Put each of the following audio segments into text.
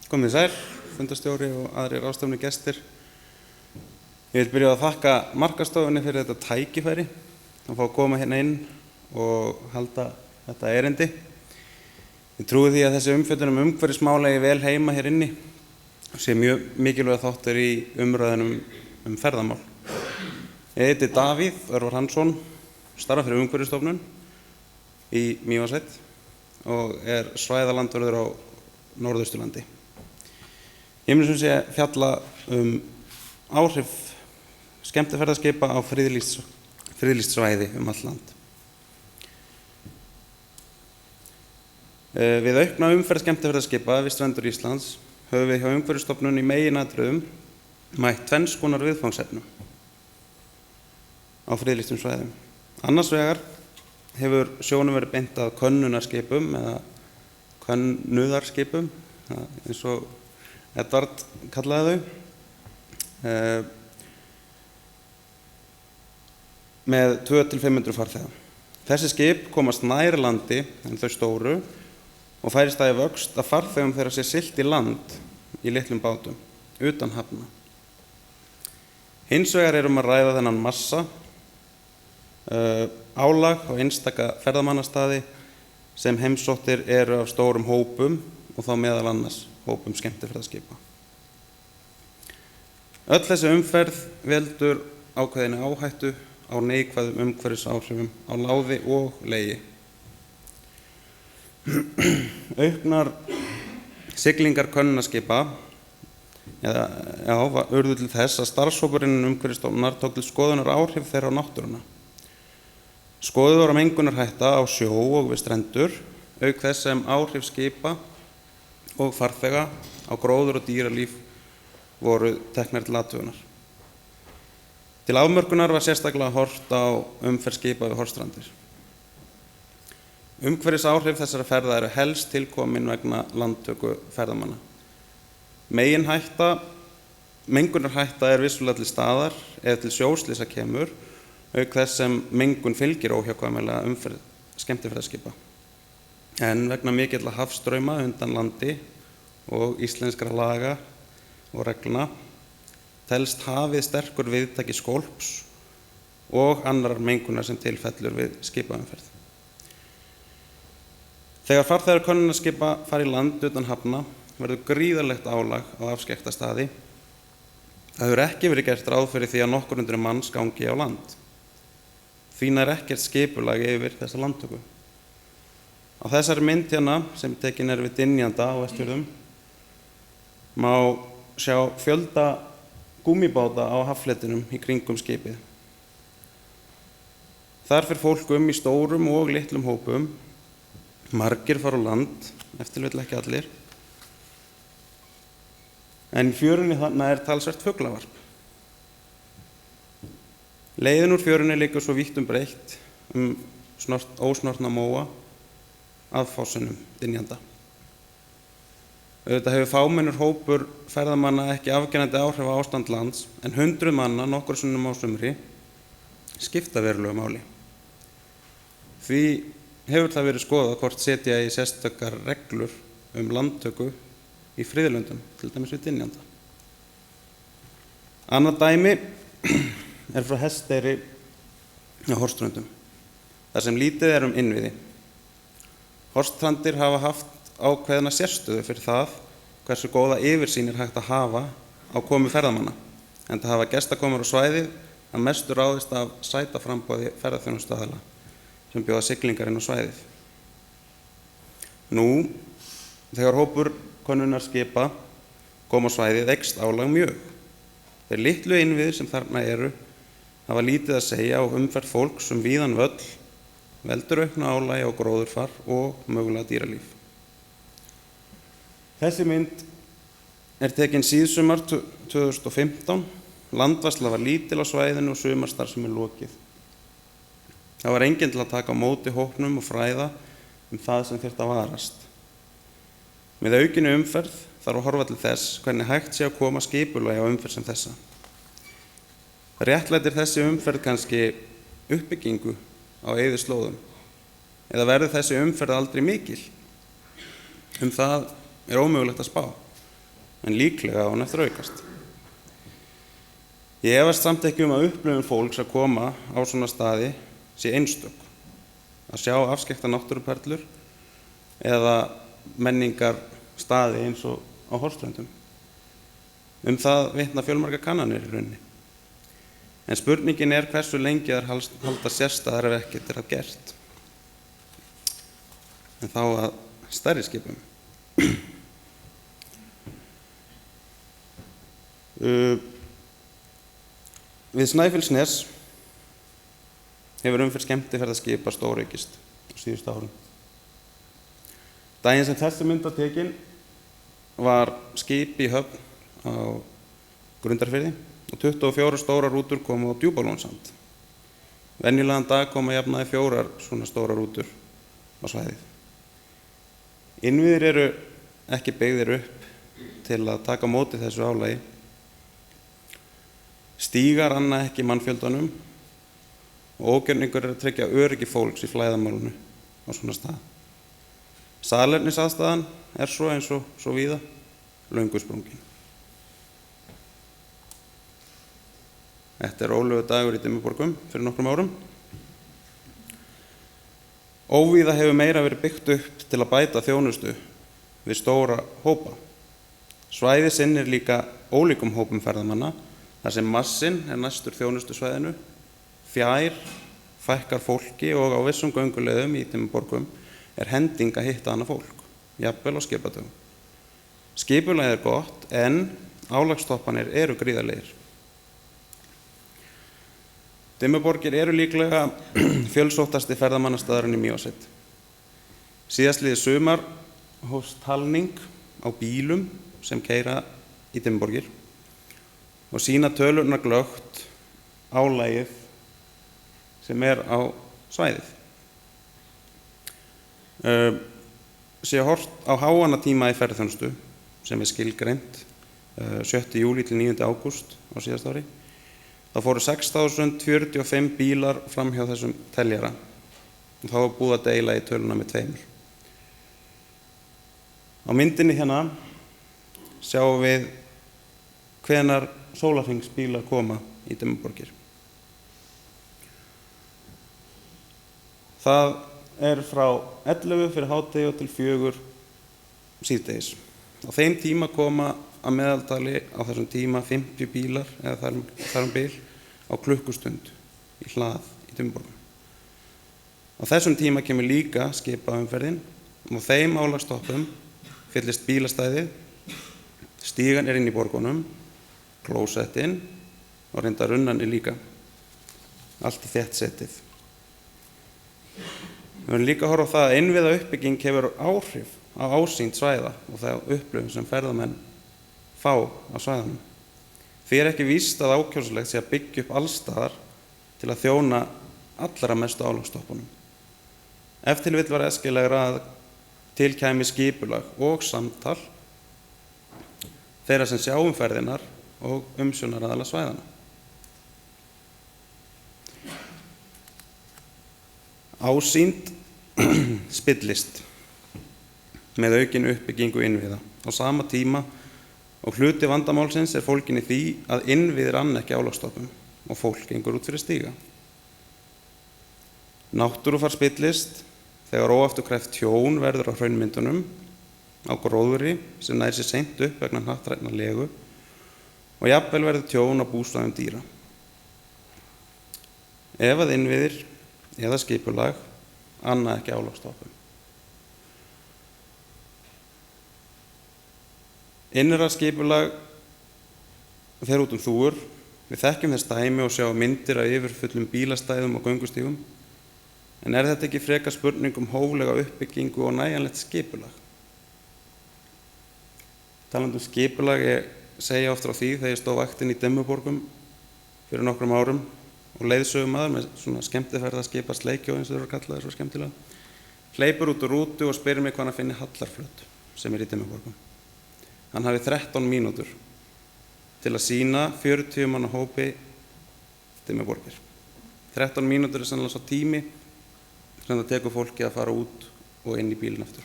Komið sæl, fundarstjóri og aðrir ráðstefnu gestir. Ég vil byrja að þakka markastofunni fyrir þetta tækifæri að fá að koma hérna inn og halda þetta erindi. Ég trúi því að þessi umfjöllun umhverfismála eigi vel heima hér inni og sé mjög mikilvæg þáttur í umræðunum ferðamál. Ég heiti Davíð Örvar Hansson, starfa fyrir Umhverfisstofnun í Mývatnssveit og svæðalandvörður á Norðausturlandi. Ég mun sem sé fjalla áhrif skemmtiferðaskipa á friðlýst svæði allt land. Við aukna umferð skemmtiferðaskipa við strendur Íslands höfum við hjá Umhverfisstofnun í meginatriðum mætt tvenns konar viðfangsefnum á friðlýstum svæðum. Annars vegar hefur sjónum verið beint að könnunarskipum eða könnuðarskipum, eins og Edvard kallaði þau, með 200-500 farþega. Þessi skip komast nær landi en þau stóru og færist það í vöxt að farþegum þeirra sé siglt í land í litlum bátum, utan hafna. Hins vegar að ræða þennan massa, álag og einstaka ferðamannastaði sem heimsóttir eru af stórum hópum og þá meðal annars hópum skemmtiferðaskipa. Öll þessi umferð veldur ákveðinni áhættu á neikvæðum umhverfisáhrifum á láði og legi. Auknar siglingar könnunarskipa urðu til þess að starfshópurinn Umhverfisstofnunar tók til skoðunar áhrif þeirra á náttúruna. Skoðuð var mengunarhætta á sjó og við strendur, auk þess sem áhrif skipa og farþega á gróður og dýralíf voru teknar til athugunar. Til afmörkunar var sérstaklega horft á umferð skipa við Hornstrandir. Umhverfisáhrif þessara ferða eru helst tilkomin vegna landtöku ferðamanna. Mengunarhætta vissulega til staðar ef til sjóslysa kemur, auk þess sem mengun fylgir óhjákvæmilega umferð skemmtiferðaskipa. En vegna mikilla hafstrauma undan landi og íslenskra laga og reglna telst hafið sterkur viðtaki skólps og annar mengunar sem tilfellur við skipaumferð. Þegar farþegar könnunarskipa fara í land utan hafna verður gríðarlegt álag á afskekkta staði. Það hefur ekki verið gert ráð fyrir því að nokkur hundruð manns gangi á land. Því nær ekkert skipulag yfir þessa landtöku. Á þessari mynd hérna, sem tekin við Dynjanda á Vestfjörðum, má sjá fjölda gúmmíbáta á haffletinum í kringum skipið. Þar fer fólk í stórum og litlum hópum, margir fara á land, ef til vill ekki allir, en í fjörunni þarna talsvert fuglavarp. Leiðin úr fjörunni liggur svo vítt breytt ósnortna móa að fossunum Dynjanda. Auðvitað hefur fámennur hópur ferðamanna ekki afgerandi áhrif á ástand lands, en 100 manna nokkur sinnum á sumri skipta verulegu máli. Því hefur það verið skoðað hvort setja í sérstakar reglur landtöku í friðlöndum, til dæmis við Dynjanda. Annað dæmi frá Hesteyri á Hornströndum, þar sem lítið innviði. Hornstrandir hafa haft ákveðna sérstöðu fyrir það hversu góða yfirsýn hægt að hafa á komu ferðamanna, enda hafa gestakomur á svæðið að mestu ráðist af sætaframboði ferðaþjónustuaðila sem bjóða siglingar inn á svæðið. Nú, þegar hópur könnunarskipa kom á svæðið eykst álag mjög. Þeir litlu innviðir sem þarna hafa lítið að segja á umferð fólks víðan völl, veldur auknu álagi á gróðurfar og mögulega dýralíf. Þessi mynd tekin síðsumar 2015. Landvarsla var lítil á svæðinu og sumarstarfsemi lokið. Það var enginn til að taka á móti hópnum og fræða það sem þyrfti að varast. Með aukinni umferð þarf að horfa til þess hvernig hægt sé að koma skipulagi á umferð sem þessa. Réttlætir þessi umferð kannski uppbyggingu á eyðuslóðum eða verður þessi umferð aldrei mikil? Það ómögulegt að spá. en líklega á hún eftir að aukast. Ég efast samt ekki að upplifun fólks að koma á svona staði sé einstök. Að sjá afskekkta náttúruperlur eða menningar staði eins og á Hornströndum. Það vitna fjölmargar kannanir í rauninni. En spurningin hversu lengi þær halda sérstæðar ef ekkert að gert. En þá að stærri skipum. Við Snæfellsnes hefur umferð skemmtiferðaskipa stóraukist á síðustu árum. Daginn sem þessi mynd var tekin var skip í höfn á Grundarfirði og 24 stórar rútur komu á Djúpalónssand. Venjulegan dag koma jafnaði 4 svona stórar rútur á svæðið. Innviðir eru ekki byggðir upp til að taka á móti þessu álagi. Stígar anna ekki mannfjöldanum og ógjörningur að tryggja öryggi fólks í flæðamálunu á svona stað. Salernisaðstaðan svo eins og svo víða löngu sprungin. Þetta rólegur dagur í Dimmuborgum fyrir nokkrum árum. Óvíða hefur meira verið byggt upp til að bæta þjónustu við stóra hópa. Svæðið sinnir líka ólíkum hópum ferðamanna, þar sem massinn næstur þjónustusvæðinu, fjær, fækkar fólki og á vissum gönguleiðum í Dimmuborgum hending að hitta annað fólk, jafnvel á skipatugum. Skipulagið gott en álagstoppanir eru gríðarlegir. Dimmuborgir eru líklega fjölsóttasti ferðamannastaðurinn í Mývatnssveit. Síðastliðið sumar hófst talning á bílum sem keyra í Dimmuborgir og sýna tölurnar glöggt álagið sem á svæðið. Sé hort á háannatíma í ferðaþjónustu sem skilgreint 7. júlí til 9. ágúst á síðasta ári. Það fóru 6.045 bílar fram hjá þessum teljara og þá var búið að deila í töluna með 2. Á myndinni hérna sjáum við hvenær sólarhringsbílar koma í Dimmuborgir. Það frá 11 fyrir hádegi og til 4 síðdegis. Á þeim tíma koma að meðaltali á þessum tíma 50 bílar eða þar bil á klukkustund í hlað í Dimmuborgum. Á þessum tíma kemur líka skipaumferðin og þeim álagstoppum fyllist bílastæðið, stígan inn í borgunum, klósettinn og reyndar runnanir líka. Allt í þéttsetið. Við verðum líka að horfa á það að innviða uppbygging hefur áhrif á ásýnd svæða og það upplifun sem ferðamenn fá á svæðanum. Því ekki víst að ákjósanlegt sé að byggja upp allstaðar til að þjóna allra mestu álagstoppunum. Ef til vill var æskilegra að til kæmi skipulag og samtal þeirra sem sjá ferðirnar og umsjónaraðila svæðana. Ásýnd spillist með aukinni uppbyggingu innviða á sama tíma og hluti vandamálsins fólginn í því að innviðir anna ekki álagstoppum og fólk gengur út fyrir stíga. Náttúrufar spillist þegar óafturkræft tjón verður á hraunmyndunum, á gróðri sem nær sér seint upp vegna hnattrænnar legu og jafnvel verður tjón á búsvæðum dýra. Ef að innviðir eða skipulag anna ekki álagstoppum. Innra skipulag fer út þúfur. Við þekkjum þess dæmi og sjá myndir af yfirfullum bílastæðum og göngustígum. En þetta ekki frekar spurning hóflega uppbyggingu og nægjanlegt skipulag? Talandi skipulag, ég segja oft frá því þegar ég stóð vaktin í Dimmuborgum fyrir nokkrum árum og leiðsögumaður með svona skemmtiferðaskipa sleikjó eins og þau eru kallaðir svo skemmtilega. Hleypur út úr rútu og spyrir mig hvað hann finni Hallarflöt sem í Dimmuborgum. Hann hafi 13 mínútur til að sýna 40 manna hópi Dimmuborgir. 13 mínútur sannlega svo tími sem það tekur fólki að fara út og inn í bílinn aftur.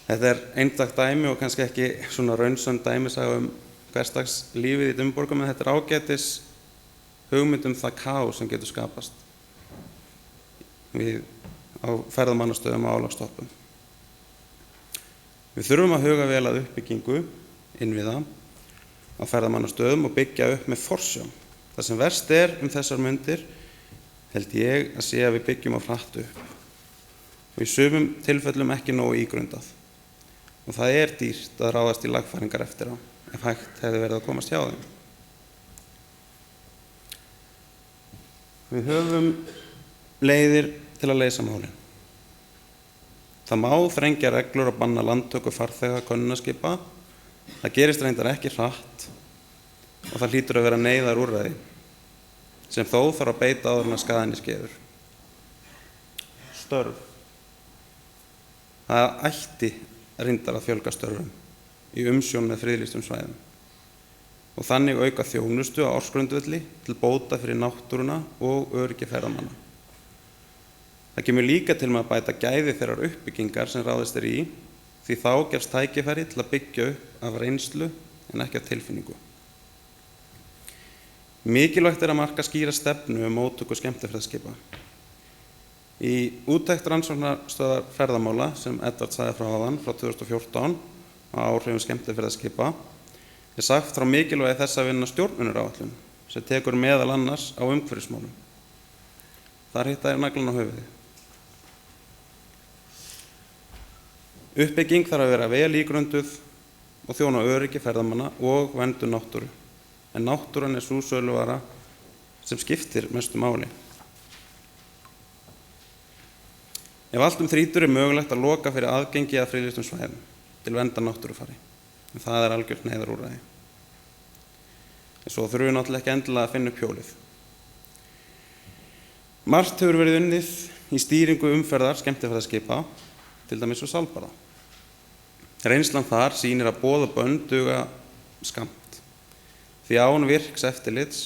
Þetta einstakt dæmi og kannski ekki svona raunsönn dæmisaga hversdags lífið í Dimmuborgum, en þetta ágætis hugmynd það kaos sem getur skapast á ferðamannastöðum og álagsstoppum. Við þurfum að huga vel að uppbyggingu innviða á ferðamannastöðum og byggja upp með forsjón. Það sem verst þessar mundir held ég að sé að við byggjum á hratt upp og í sumum tilfellum ekki nógu ígrundað. Og það dýrt að ráðast í lagfæringar eftir á ef hægt hefði verið að komast hjá þeim. Við höfum leiðir til að leysa málin. Það má þrengja reglur og banna landtöku farþega könnunarskipa. Það gerist reyndar ekki hratt og það hlýtur að vera neyðarúrræði sem þó þarf að beita áður en að skaðinn skeður. Störf. Það ætti reyndar að fjölga störfum í umsjón með friðlýstum svæðum og þannig auka þjónustu á ársgrundvelli til bóta fyrir náttúruna og öryggi ferðamanna. Það kemur líka til með að bæta gæði þeirrar uppbyggingar sem ráðist í, því þá gefst tækifæri til að byggja upp af reynslu en ekki af tilfinningu. Mikilvægt að marka skýra stefnu móttöku skemmtiferðaskipa. Í úttekt rannsóknarstöðvar ferðamála sem Edvard sagði frá áðan frá 2014 á áhrifum skemmtiferðaskipa sagt frá mikilvægi þess að vinna stjórnunaráætlun sem tekur meðal annars á umhverfismálum. Þar hitta naglann á höfuðið. Uppbygging þarf að vera vel ígrunduð og þjóna öryggi ferðamanna og verndun náttúru, en náttúran sú söluvara sem skiptir mestu máli. Ef allt þrítur mögulegt að loka fyrir aðgengi að friðlýstum svæðum til verndar náttúrufari, en það algjört neyðarúrræði. En svo þurfum við náttúrulega ekki endilega að finna upp hjólið. Margt hefur verið unnið í stýringu umferðar skemmtiferðaskipa, til dæmis á Svalbarða. Reynslan þar sýnir að boð og bönn duga skammt, því án virks eftirlits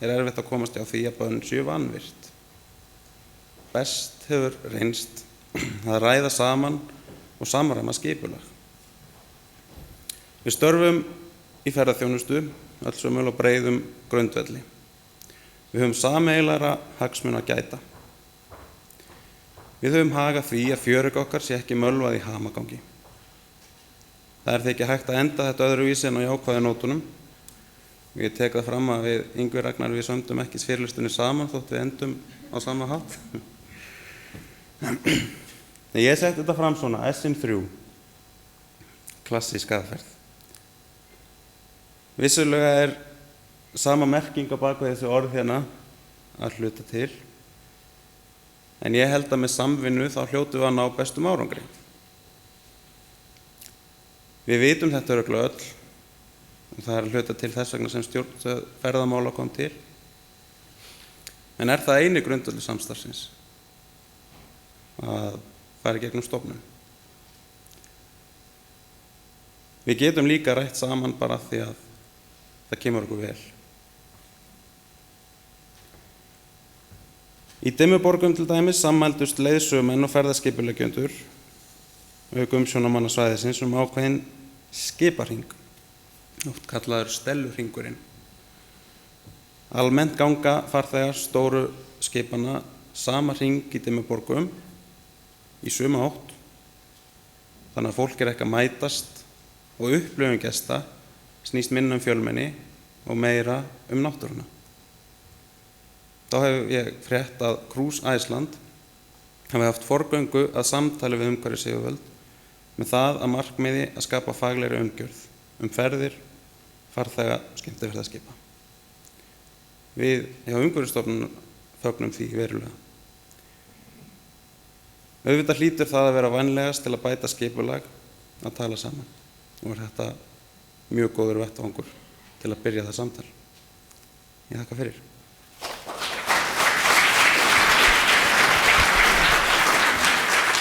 erfitt að komast hjá því að bönn séu vanvirt. Best hefur reynst að ræða saman og samræma skipulag. Við störfum í ferðaþjónustu öll sömul á breiðum grundvelli. Við höfum sameiginlegra hagsmuna að gæta. Við höfum hag af því að fjörug okkar sé ekki mölvað í hamagangi. Það því ekki hægt að enda þetta öðruvísi en á jákvæðu nótunum. Ég tek það fram að við Ingvi Ragnar við sömdum ekki fyrirlestunni saman þótt við endum á sama hátt. Ég setti þetta fram svona, SN3, klassísk aðferð. Vissulega sama merking á bak við þessi orð hérna að hluta til, en ég held að með samvinnu þá hljótum við að ná bestum árangri. Við vitum þetta örugglega öll og það að hluta til þess vegna sem stjórn ferðamála kom til. En það eini grundvöllur samstarfsins að fara í gegnum stofnun? Við getum líka rætt saman bara því að það kemur okkur vel. Í Dimmuborgum til dæmis sammældust leiðsögumenn og ferðaskipuleggjendur auk umsjónarmanna svæðisins ákveðinn skipahring, oft kallaður stelluhringurinn. Almennt ganga farþegar stóru skipana sama hring í Dimmuborgum í sömu átt, þannig að fólk ekki að mætast og upplifun gesta snýst minna fjölmenni og meira náttúruna. Þá hef ég frétt að Cruise Iceland hafi haft forgöngu að samtali við umhverfisyfirvöld með það að markmiði að skapa faglegri umgjörð ferðir farþega skemmtiferðaskipa. Við hjá Umhverfisstofnun fögnum því verulega. Auðvitað hlýtur það að vera vænlegast til að bæta skipulag að tala saman og þetta mjög góður vettvangur til að byrja það samtal. Ég þakka fyrir.